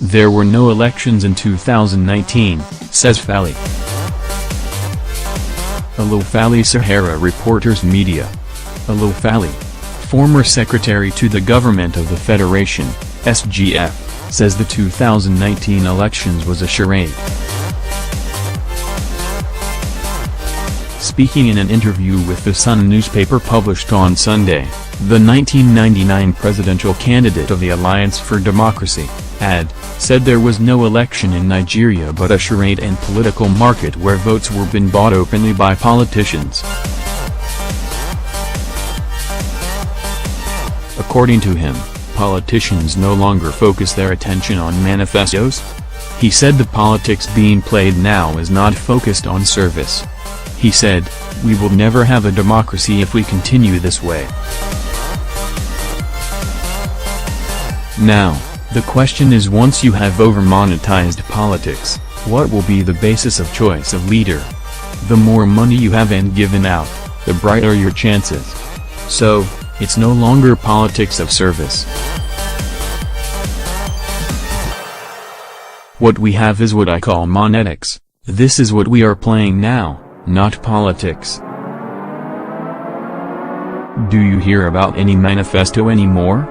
There were no elections in 2019, says Falae. Falae Sahara Reporters Media. Falae, former secretary to the government of the Federation, SGF, says the 2019 elections was a charade. Speaking in an interview with The Sun newspaper published on Sunday, the 1999 presidential candidate of the Alliance for Democracy, AD, said there was no election in Nigeria but a charade and political market where votes were being bought openly by politicians. According to him, politicians no longer focus their attention on manifestos. He said the politics being played now is not focused on service. He said, "We will never have a democracy if we continue this way." Now, the question is, once you have over-monetized politics, what will be the basis of choice of leader? The more money you have and given out, the brighter your chances. So, it's no longer politics of service. What we have is what I call monetics. This is what we are playing now, not politics. Do you hear about any manifesto anymore?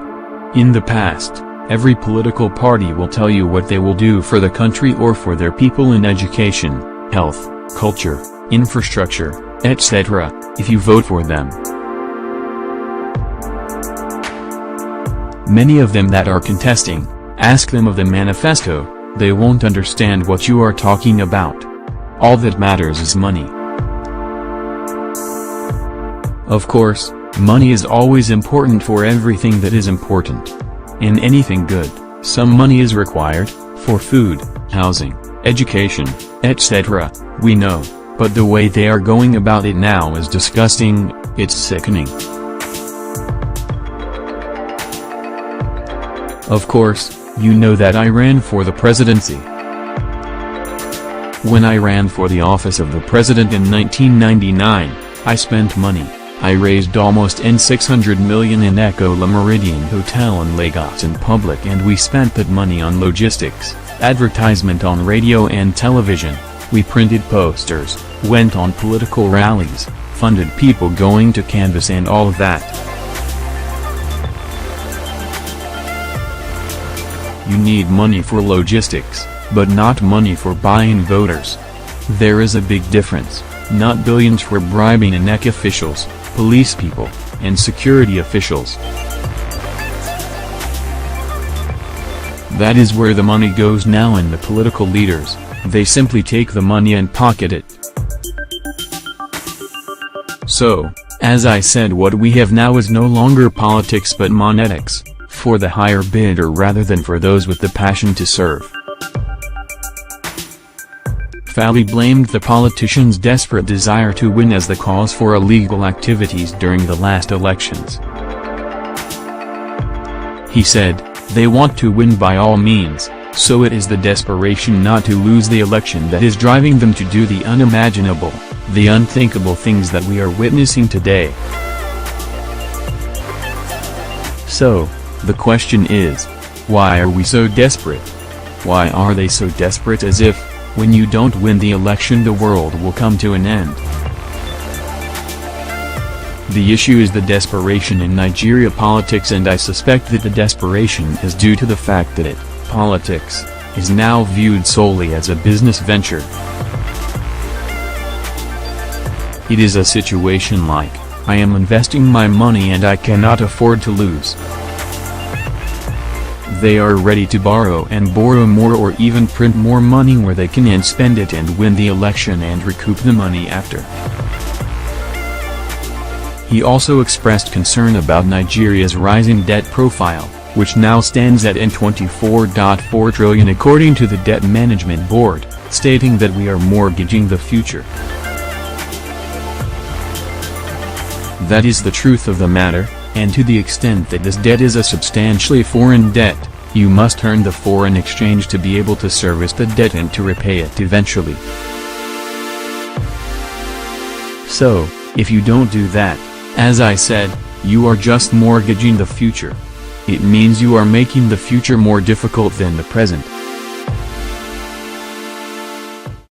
In the past, every political party will tell you what they will do for the country or for their people in education, health, culture, infrastructure, etc., if you vote for them. Many of them that are contesting, ask them of the manifesto, they won't understand what you are talking about. All that matters is money. Of course, money is always important for everything that is important. In anything good, some money is required, for food, housing, education, etc., we know, but the way they are going about it now is disgusting, it's sickening. Of course, you know that I ran for the presidency. When I ran for the office of the president in 1999, I spent money. I raised almost $600 million in Echo La Meridian Hotel in Lagos in public, and we spent that money on logistics, advertisement on radio and television, we printed posters, went on political rallies, funded people going to canvass and all of that. You need money for logistics, but not money for buying voters. There is a big difference, not billions for bribing INEC officials, police people, and security officials. That is where the money goes now, and the political leaders, they simply take the money and pocket it. So, as I said, what we have now is no longer politics but monetics, for the higher bidder rather than for those with the passion to serve. Falae blamed the politicians' desperate desire to win as the cause for illegal activities during the last elections. He said, they want to win by all means, so it is the desperation not to lose the election that is driving them to do the unimaginable, the unthinkable things that we are witnessing today. So, the question is, why are we so desperate? Why are they so desperate, as if, when you don't win the election the world will come to an end? The issue is the desperation in Nigeria politics, and I suspect that the desperation is due to the fact that politics, is now viewed solely as a business venture. It is a situation like, I am investing my money and I cannot afford to lose. They are ready to borrow and borrow more, or even print more money where they can and spend it and win the election and recoup the money after. He also expressed concern about Nigeria's rising debt profile, which now stands at $24.4 trillion according to the Debt Management Board, stating that we are mortgaging the future. That is the truth of the matter, and to the extent that this debt is a substantially foreign debt, you must earn the foreign exchange to be able to service the debt and to repay it eventually. So, if you don't do that, as I said, you are just mortgaging the future. It means you are making the future more difficult than the present.